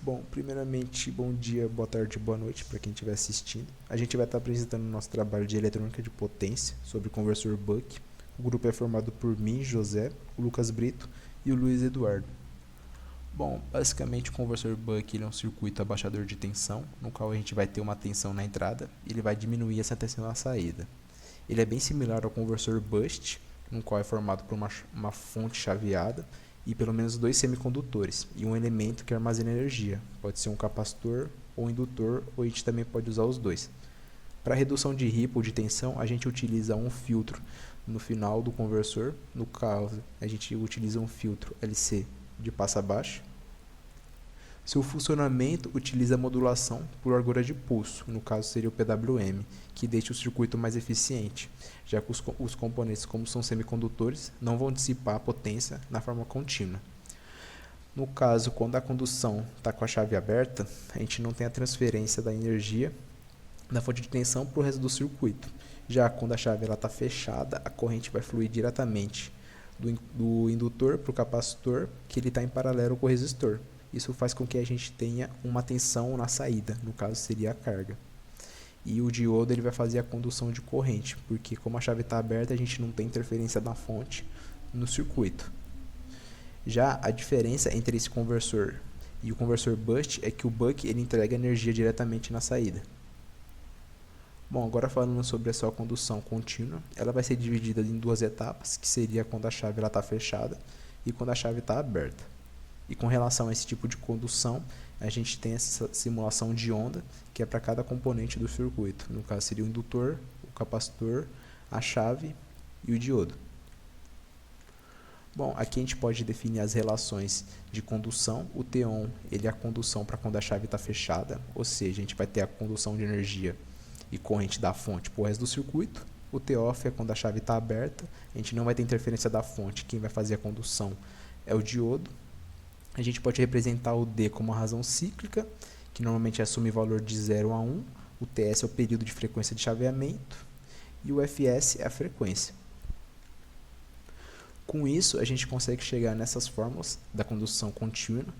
Bom, primeiramente, bom dia, boa tarde, boa noite para quem estiver assistindo. A gente vai estar apresentando o nosso trabalho de eletrônica de potência sobre conversor Buck. O grupo é formado por mim, José, o Lucas Brito e o Luiz Eduardo. Bom, basicamente o conversor Buck ele é um circuito abaixador de tensão, no qual a gente vai ter uma tensão na entrada e ele vai diminuir essa tensão na saída. Ele é bem similar ao conversor Bust, no qual é formado por uma fonte chaveada e pelo menos dois semicondutores e um elemento que armazena energia. Pode ser um capacitor ou indutor, ou a gente também pode usar os dois. Para redução de ripple de tensão, a gente utiliza um filtro no final do conversor. No caso, a gente utiliza um filtro LC de passa baixa. Seu funcionamento utiliza a modulação por largura de pulso, no caso seria o PWM, que deixa o circuito mais eficiente, já que os componentes, como são semicondutores, não vão dissipar a potência na forma contínua. No caso, quando a condução está com a chave aberta, a gente não tem a transferência da energia da fonte de tensão para o resto do circuito. Já quando a chave está fechada, a corrente vai fluir diretamente do indutor para o capacitor, que ele está em paralelo com o resistor. Isso faz com que a gente tenha uma tensão na saída, no caso seria a carga. E o diodo ele vai fazer a condução de corrente, porque como a chave está aberta, a gente não tem interferência da fonte no circuito. Já a diferença entre esse conversor e o conversor Bust é que o Buck ele entrega energia diretamente na saída. Bom, agora falando sobre a sua condução contínua, ela vai ser dividida em duas etapas, que seria quando a chave está fechada e quando a chave está aberta. E com relação a esse tipo de condução, a gente tem essa simulação de onda, que é para cada componente do circuito. No caso seria o indutor, o capacitor, a chave e o diodo. Bom, aqui a gente pode definir as relações de condução. O T-on ele é a condução para quando a chave está fechada, ou seja, a gente vai ter a condução de energia e corrente da fonte para o resto do circuito. O T-off é quando a chave está aberta, a gente não vai ter interferência da fonte, quem vai fazer a condução é o diodo. A gente pode representar o D como uma razão cíclica, que normalmente assume valor de 0 a 1. O TS é o período de frequência de chaveamento e o FS é a frequência. Com isso, a gente consegue chegar nessas fórmulas da condução contínua.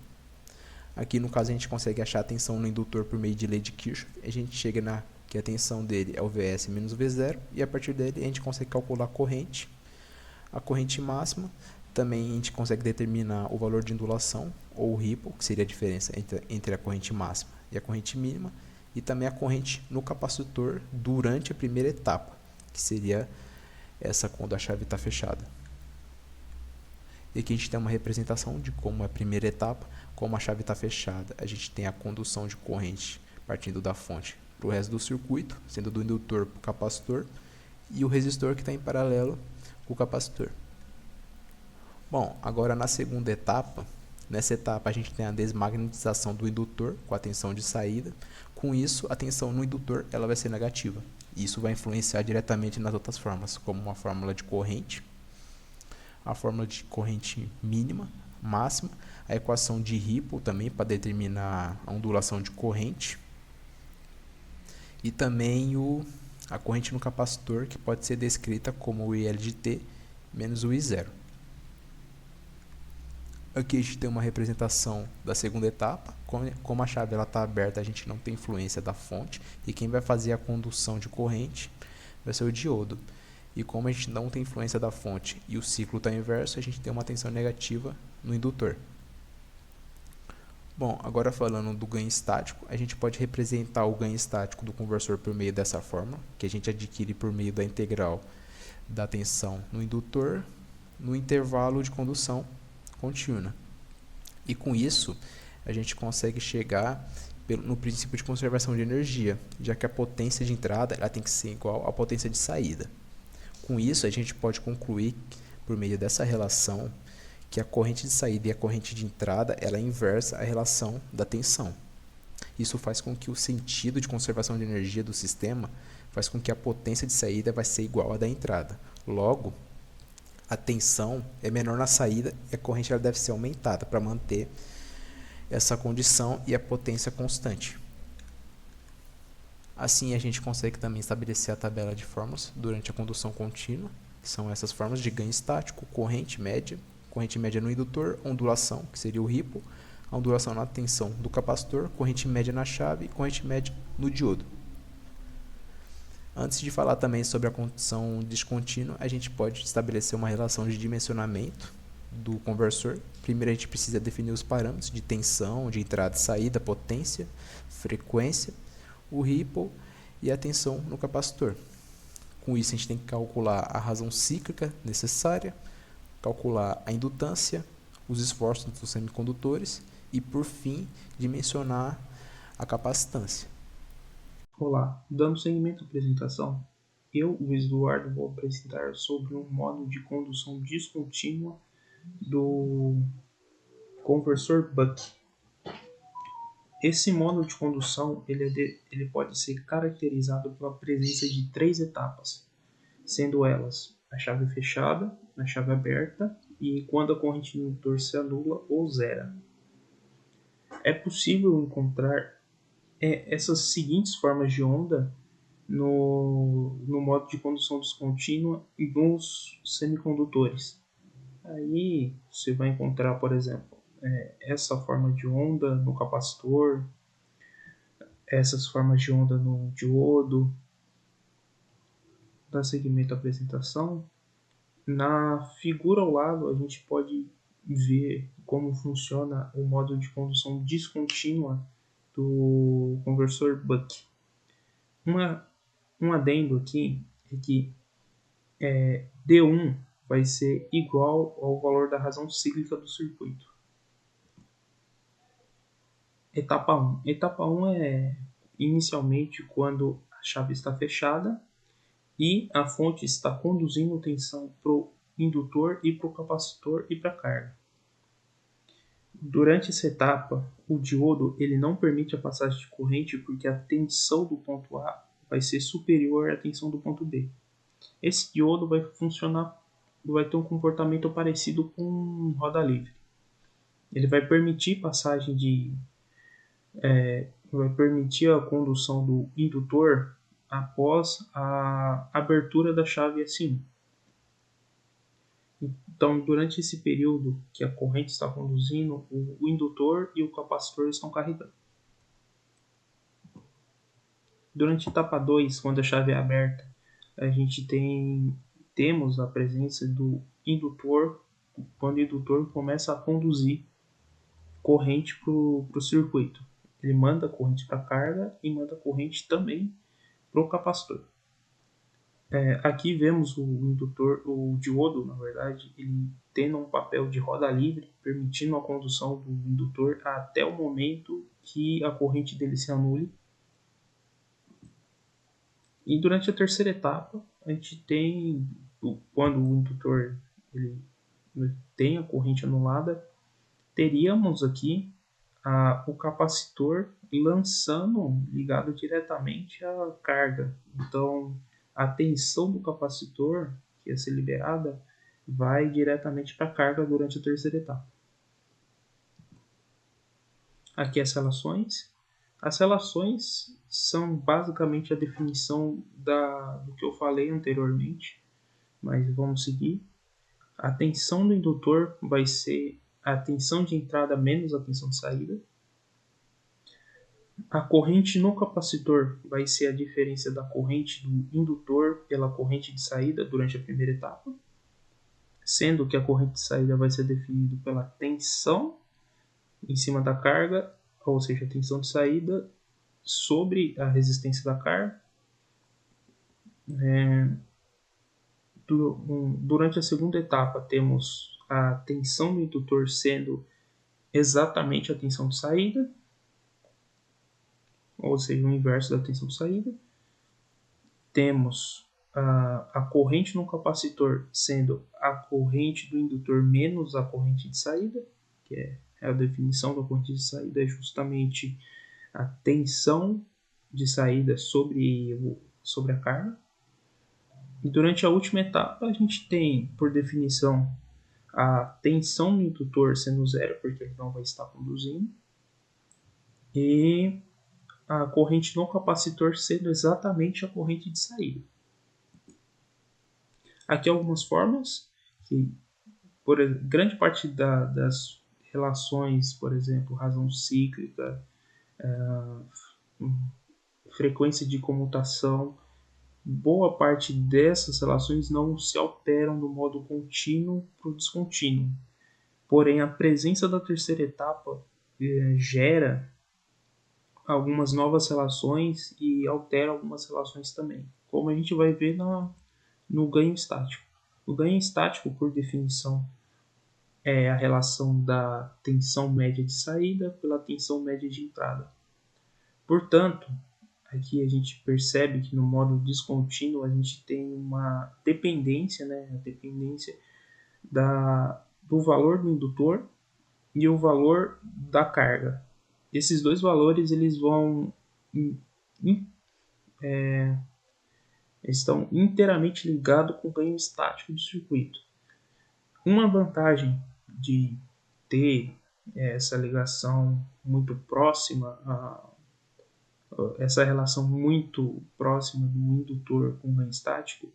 Aqui, no caso, a gente consegue achar a tensão no indutor por meio de lei de Kirchhoff. A gente chega que a tensão dele é o Vs menos o V0, e a partir dele a gente consegue calcular a corrente máxima. Também a gente consegue determinar o valor de ondulação, ou o ripple, que seria a diferença entre a corrente máxima e a corrente mínima, e também a corrente no capacitor durante a primeira etapa, que seria essa quando a chave está fechada. E aqui a gente tem uma representação de como é a primeira etapa, como a chave está fechada. A gente tem a condução de corrente partindo da fonte para o resto do circuito, sendo do indutor para o capacitor, e o resistor que está em paralelo com o capacitor. Bom, agora na segunda etapa, nessa etapa a gente tem a desmagnetização do indutor com a tensão de saída. Com isso, a tensão no indutor ela vai ser negativa. Isso vai influenciar diretamente nas outras fórmulas, como uma fórmula de corrente, a fórmula de corrente mínima, máxima, a equação de Ripple também para determinar a ondulação de corrente, e também a corrente no capacitor, que pode ser descrita como o IL de T menos o I0. Aqui a gente tem uma representação da segunda etapa. Como a chave está aberta, a gente não tem influência da fonte, e quem vai fazer a condução de corrente vai ser o diodo. E como a gente não tem influência da fonte e o ciclo está inverso, a gente tem uma tensão negativa no indutor. Bom, agora falando do ganho estático, a gente pode representar o ganho estático do conversor por meio dessa fórmula, que a gente adquire por meio da integral da tensão no indutor no intervalo de condução contínua. E com isso, a gente consegue chegar no princípio de conservação de energia, já que a potência de entrada ela tem que ser igual à potência de saída. Com isso, a gente pode concluir, por meio dessa relação, que a corrente de saída e a corrente de entrada ela é inversa à relação da tensão. Isso faz com que o sentido de conservação de energia do sistema faz com que a potência de saída vai ser igual à da entrada. Logo, a tensão é menor na saída e a corrente ela deve ser aumentada para manter essa condição e a potência constante. Assim, a gente consegue também estabelecer a tabela de fórmulas durante a condução contínua, que são essas fórmulas de ganho estático, corrente média no indutor, ondulação, que seria o ripple, a ondulação na tensão do capacitor, corrente média na chave e corrente média no diodo. Antes de falar também sobre a condição descontínua, a gente pode estabelecer uma relação de dimensionamento do conversor. Primeiro a gente precisa definir os parâmetros de tensão, de entrada e saída, potência, frequência, o ripple e a tensão no capacitor. Com isso a gente tem que calcular a razão cíclica necessária, calcular a indutância, os esforços dos semicondutores e, por fim, dimensionar a capacitância. Olá, dando seguimento à apresentação, eu, Luiz Eduardo, vou apresentar sobre um modo de condução descontínua do conversor Buck. Esse modo de condução ele pode ser caracterizado pela presença de 3 etapas, sendo elas a chave fechada, a chave aberta e quando a corrente do indutor se anula ou zera. É possível encontrar essas seguintes formas de onda no modo de condução descontínua e nos semicondutores. Aí você vai encontrar, por exemplo, essa forma de onda no capacitor, essas formas de onda no diodo. Dá seguimento à apresentação. Na figura ao lado a gente pode ver como funciona o modo de condução descontínua do conversor Buck. Um adendo aqui é que D1 vai ser igual ao valor da razão cíclica do circuito. Etapa 1. Etapa 1 é inicialmente quando a chave está fechada e a fonte está conduzindo tensão para o indutor e para o capacitor e para a carga. Durante essa etapa, o diodo ele não permite a passagem de corrente porque a tensão do ponto A vai ser superior à tensão do ponto B. Esse diodo vai ter um comportamento parecido com roda livre. Ele vai permitir vai permitir a condução do indutor após a abertura da chave S1. Então, durante esse período que a corrente está conduzindo, o indutor e o capacitor estão carregando. Durante a etapa 2, quando a chave é aberta, a gente temos a presença do indutor, quando o indutor começa a conduzir corrente para o circuito. Ele manda corrente para a carga e manda corrente também para o capacitor. Aqui vemos o diodo, na verdade, ele tendo um papel de roda livre, permitindo a condução do indutor até o momento que a corrente dele se anule. E durante a terceira etapa, a gente tem, quando o indutor ele tem a corrente anulada, teríamos aqui o capacitor ligado diretamente à carga. Então, a tensão do capacitor que ia ser liberada vai diretamente para a carga durante a terceira etapa. Aqui as relações. As relações são basicamente a definição do que eu falei anteriormente, mas vamos seguir. A tensão do indutor vai ser a tensão de entrada menos a tensão de saída. A corrente no capacitor vai ser a diferença da corrente do indutor pela corrente de saída durante a primeira etapa, sendo que a corrente de saída vai ser definida pela tensão em cima da carga, ou seja, a tensão de saída sobre a resistência da carga. Durante a segunda etapa, temos a tensão do indutor sendo exatamente a tensão de saída, ou seja, o inverso da tensão de saída. Temos a corrente no capacitor sendo a corrente do indutor menos a corrente de saída, que é a definição da corrente de saída, é justamente a tensão de saída sobre a carga. E durante a última etapa, a gente tem, por definição, a tensão do indutor sendo zero, porque ele não vai estar conduzindo, e a corrente no capacitor sendo exatamente a corrente de saída. Aqui algumas formas que, por grande parte das relações, por exemplo, razão cíclica, frequência de comutação, boa parte dessas relações não se alteram do modo contínuo para o descontínuo. Porém, a presença da terceira etapa gera algumas novas relações e altera algumas relações também, como a gente vai ver no ganho estático. O ganho estático, por definição, é a relação da tensão média de saída pela tensão média de entrada. Portanto, aqui a gente percebe que no modo descontínuo a gente tem uma dependência, né? A dependência do valor do indutor e o valor da carga. Esses dois valores eles estão inteiramente ligados com o ganho estático do circuito. Uma vantagem de ter essa ligação muito próxima, essa relação muito próxima do indutor com o ganho estático,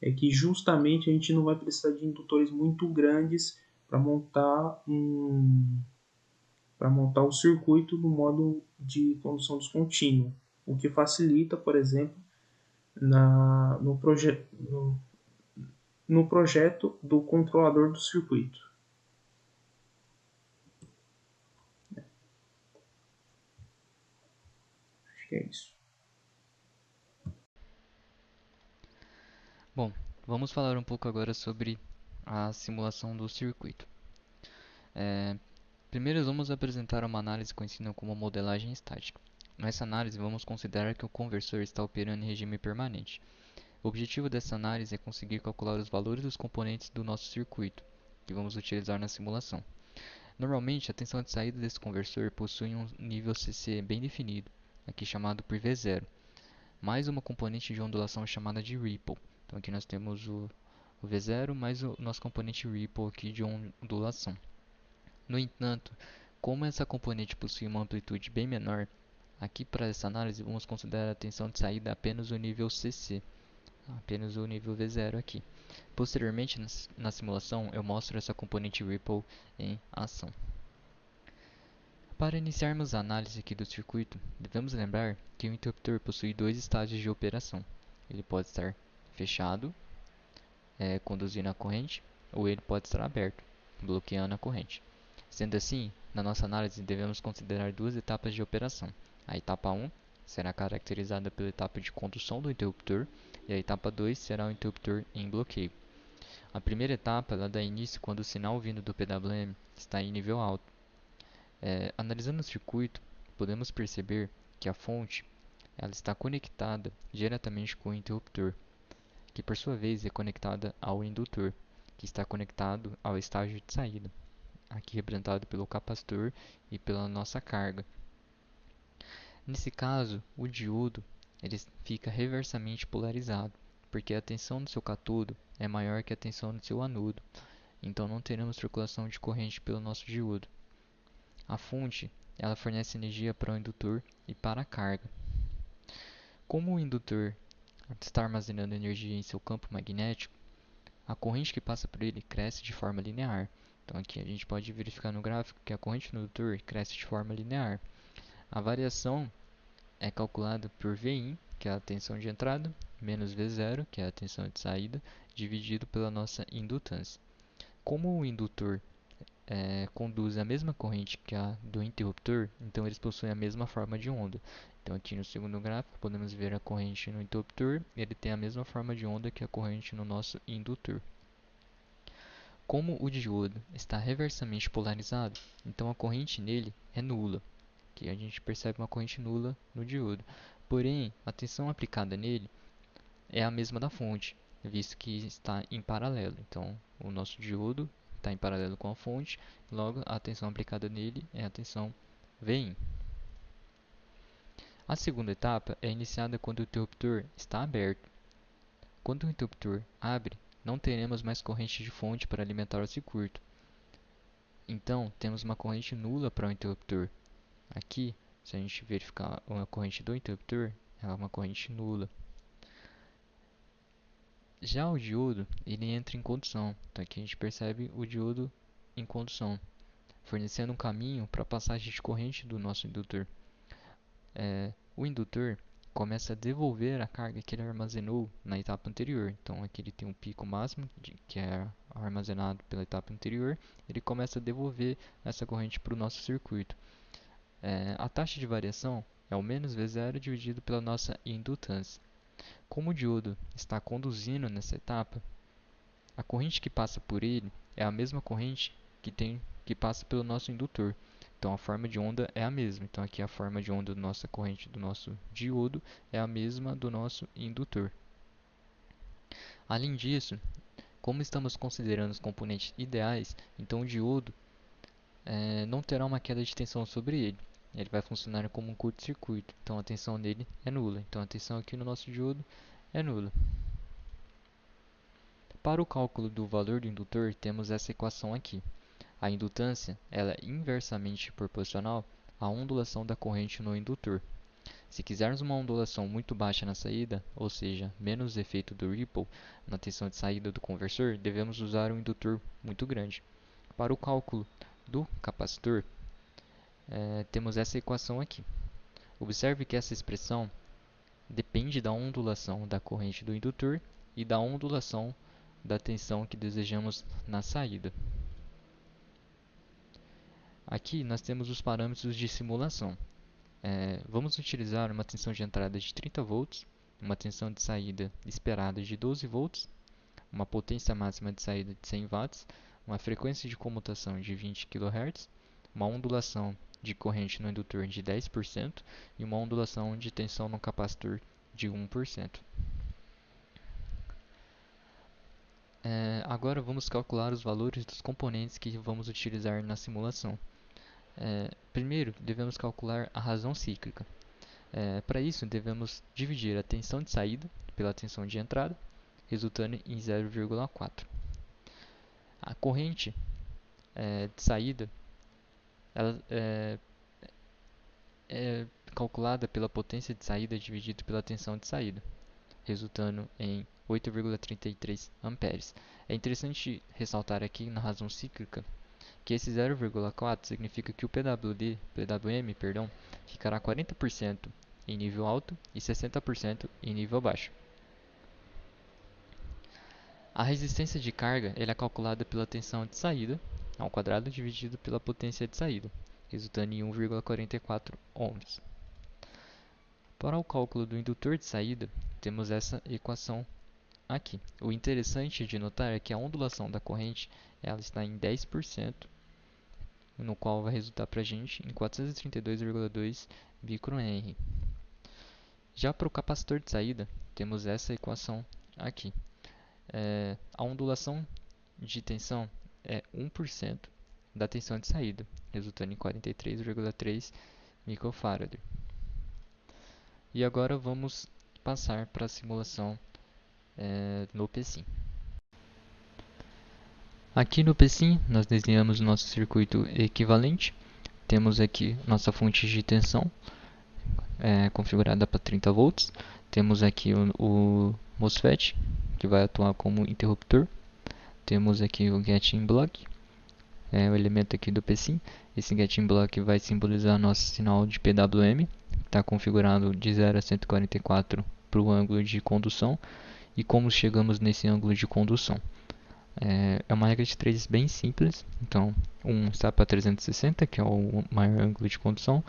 é que justamente a gente não vai precisar de indutores muito grandes para montar o circuito no modo de condução descontínua, o que facilita, por exemplo, no projeto do controlador do circuito. Acho que é isso. Bom, vamos falar um pouco agora sobre a simulação do circuito. Primeiro vamos apresentar uma análise conhecida como modelagem estática. Nessa análise vamos considerar que o conversor está operando em regime permanente. O objetivo dessa análise é conseguir calcular os valores dos componentes do nosso circuito, que vamos utilizar na simulação. Normalmente, a tensão de saída desse conversor possui um nível CC bem definido, aqui chamado por V0, mais uma componente de ondulação chamada de ripple. Então aqui nós temos o V0 mais o nosso componente ripple aqui de ondulação. No entanto, como essa componente possui uma amplitude bem menor, aqui para essa análise vamos considerar a tensão de saída apenas o nível CC, apenas o nível V0 aqui. Posteriormente, na simulação, eu mostro essa componente ripple em ação. Para iniciarmos a análise aqui do circuito, devemos lembrar que o interruptor possui dois estágios de operação. Ele pode estar fechado, conduzindo a corrente, ou ele pode estar aberto, bloqueando a corrente. Sendo assim, na nossa análise devemos considerar duas etapas de operação. A etapa 1 será caracterizada pela etapa de condução do interruptor e a etapa 2 será o interruptor em bloqueio. A primeira etapa ela dá início quando o sinal vindo do PWM está em nível alto. Analisando o circuito, podemos perceber que a fonte ela está conectada diretamente com o interruptor, que por sua vez é conectada ao indutor, que está conectado ao estágio de saída, aqui representado pelo capacitor e pela nossa carga. Nesse caso, o diodo ele fica reversamente polarizado, porque a tensão do seu cátodo é maior que a tensão do seu anodo, então não teremos circulação de corrente pelo nosso diodo. A fonte ela fornece energia para o indutor e para a carga. Como o indutor está armazenando energia em seu campo magnético, a corrente que passa por ele cresce de forma linear. Então aqui a gente pode verificar no gráfico que a corrente no indutor cresce de forma linear. A variação é calculada por Vin, que é a tensão de entrada, menos V0, que é a tensão de saída, dividido pela nossa indutância. Como o indutor conduz a mesma corrente que a do interruptor, então eles possuem a mesma forma de onda. Então aqui no segundo gráfico podemos ver a corrente no interruptor, ele tem a mesma forma de onda que a corrente no nosso indutor. Como o diodo está reversamente polarizado, então a corrente nele é nula, que a gente percebe uma corrente nula no diodo. Porém, a tensão aplicada nele é a mesma da fonte, visto que está em paralelo. Então, o nosso diodo está em paralelo com a fonte, logo a tensão aplicada nele é a tensão Vin. A segunda etapa é iniciada quando o interruptor está aberto. Quando o interruptor abre, não teremos mais corrente de fonte para alimentar o circuito. Então, temos uma corrente nula para o interruptor. Aqui, se a gente verificar a corrente do interruptor, ela é uma corrente nula. Já o diodo, ele entra em condução. Então aqui a gente percebe o diodo em condução. fornecendo um caminho para a passagem de corrente do nosso indutor. O indutor começa a devolver a carga que ele armazenou na etapa anterior. Então aqui ele tem um pico máximo que é armazenado pela etapa anterior. Ele começa a devolver essa corrente para o nosso circuito. A taxa de variação é o menos V0 dividido pela nossa indutância. Como o diodo está conduzindo nessa etapa, a corrente que passa por ele é a mesma corrente que passa pelo nosso indutor. Então a forma de onda é a mesma. Então aqui a forma de onda da nossa corrente do nosso diodo é a mesma do nosso indutor. Além disso, como estamos considerando os componentes ideais, então o diodo não terá uma queda de tensão sobre ele. Ele vai funcionar como um curto-circuito. Então a tensão nele é nula. Então a tensão aqui no nosso diodo é nula. Para o cálculo do valor do indutor, temos essa equação aqui. A indutância ela é inversamente proporcional à ondulação da corrente no indutor. Se quisermos uma ondulação muito baixa na saída, ou seja, menos efeito do ripple na tensão de saída do conversor, devemos usar um indutor muito grande. Para o cálculo do capacitor, temos essa equação aqui. Observe que essa expressão depende da ondulação da corrente do indutor e da ondulação da tensão que desejamos na saída. Aqui nós temos os parâmetros de simulação. Vamos utilizar uma tensão de entrada de 30 volts, uma tensão de saída esperada de 12 volts, uma potência máxima de saída de 100 watts, uma frequência de comutação de 20 kHz, uma ondulação de corrente no indutor de 10% e uma ondulação de tensão no capacitor de 1%. Agora vamos calcular os valores dos componentes que vamos utilizar na simulação. Primeiro, devemos calcular a razão cíclica. Para isso, devemos dividir a tensão de saída pela tensão de entrada, resultando em 0,4. A corrente de saída ela é calculada pela potência de saída dividido pela tensão de saída, resultando em 8,33 amperes. É interessante ressaltar aqui na razão cíclica que esse 0,4 significa que o PWM ficará 40% em nível alto e 60% em nível baixo. A resistência de carga é calculada pela tensão de saída ao quadrado dividido pela potência de saída, resultando em 1,44 ohms. Para o cálculo do indutor de saída, temos essa equação aqui. O interessante de notar é que a ondulação da corrente ela está em 10%, no qual vai resultar para a gente em 432,2 microhenry. Já para o capacitor de saída, temos essa equação aqui. A ondulação de tensão é 1% da tensão de saída, resultando em 43,3 microfarad. E agora vamos passar para a simulação no PSIM. Aqui no PSIM, nós desenhamos o nosso circuito equivalente. Temos aqui nossa fonte de tensão, configurada para 30 volts. Temos aqui o MOSFET, que vai atuar como interruptor. Temos aqui o Getting Block, o elemento aqui do PSIM. Esse Getting Block vai simbolizar nosso sinal de PWM, que está configurado de 0 a 144 para o ângulo de condução. E como chegamos nesse ângulo de condução? É uma regra de 3 bem simples. Então, 1 está para 360, que é o maior ângulo de condução.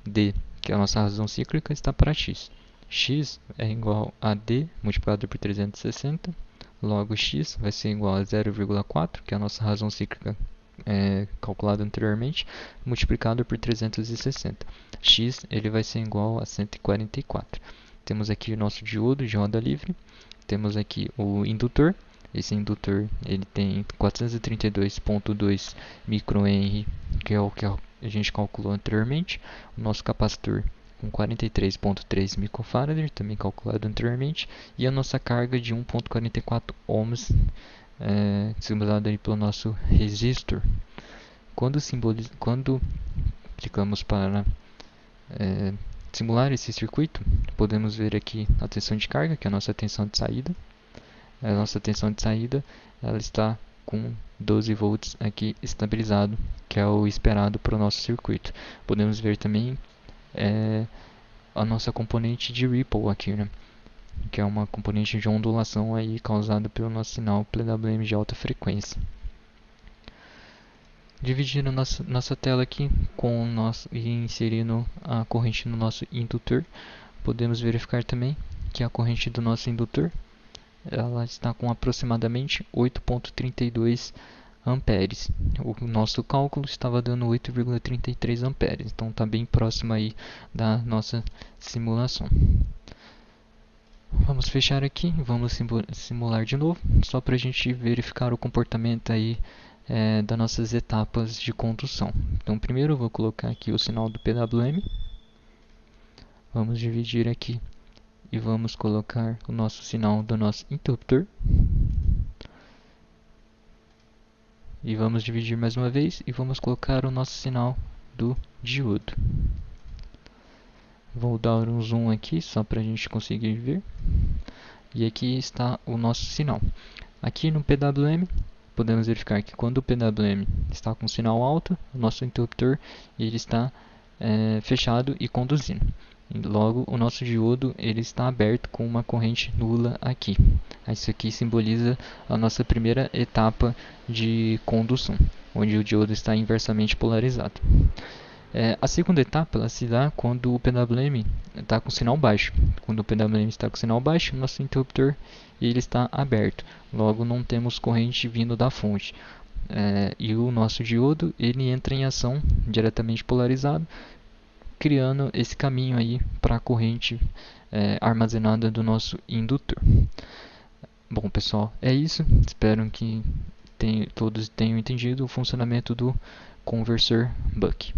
D, que é a nossa razão cíclica, está para x. X é igual a D multiplicado por 360. Logo, x vai ser igual a 0,4, que é a nossa razão cíclica calculada anteriormente, multiplicado por 360. X ele vai ser igual a 144. Temos aqui o nosso diodo de roda livre. Temos aqui o indutor. Esse indutor ele tem 432,2 microhenry, que é o que a gente calculou anteriormente. O nosso capacitor com 43,3 microfarad, também calculado anteriormente. E a nossa carga de 1,44 ohms, simbolada pelo nosso resistor. Quando clicamos para simular esse circuito, podemos ver aqui a tensão de carga, que é a nossa tensão de saída. A nossa tensão de saída ela está com 12 volts aqui estabilizado, que é o esperado para o nosso circuito. Podemos ver também a nossa componente de ripple aqui, né? Que é uma componente de ondulação aí causada pelo nosso sinal PWM de alta frequência. Dividindo nossa tela aqui e inserindo a corrente no nosso indutor, podemos verificar também que a corrente do nosso indutor ela está com aproximadamente 8,32 amperes. O nosso cálculo estava dando 8,33 amperes, então está bem próximo aí da nossa simulação. Vamos fechar aqui e vamos simular de novo, só para a gente verificar o comportamento aí das nossas etapas de condução. Então primeiro eu vou colocar aqui o sinal do PWM, vamos dividir aqui e vamos colocar o nosso sinal do nosso interruptor. E vamos dividir mais uma vez e vamos colocar o nosso sinal do diodo. Vou dar um zoom aqui só para a gente conseguir ver. E aqui está o nosso sinal. Aqui no PWM, podemos verificar que quando o PWM está com sinal alto, o nosso interruptor ele está fechado e conduzindo. Logo, o nosso diodo ele está aberto com uma corrente nula aqui. Isso aqui simboliza a nossa primeira etapa de condução, onde o diodo está inversamente polarizado. A segunda etapa ela se dá quando o PWM está com sinal baixo. Quando o PWM está com sinal baixo, o nosso interruptor ele está aberto. Logo, não temos corrente vindo da fonte. E o nosso diodo ele entra em ação diretamente polarizado, criando esse caminho aí para a corrente armazenada do nosso indutor. Bom, pessoal, é isso. Espero que todos tenham entendido o funcionamento do conversor Buck.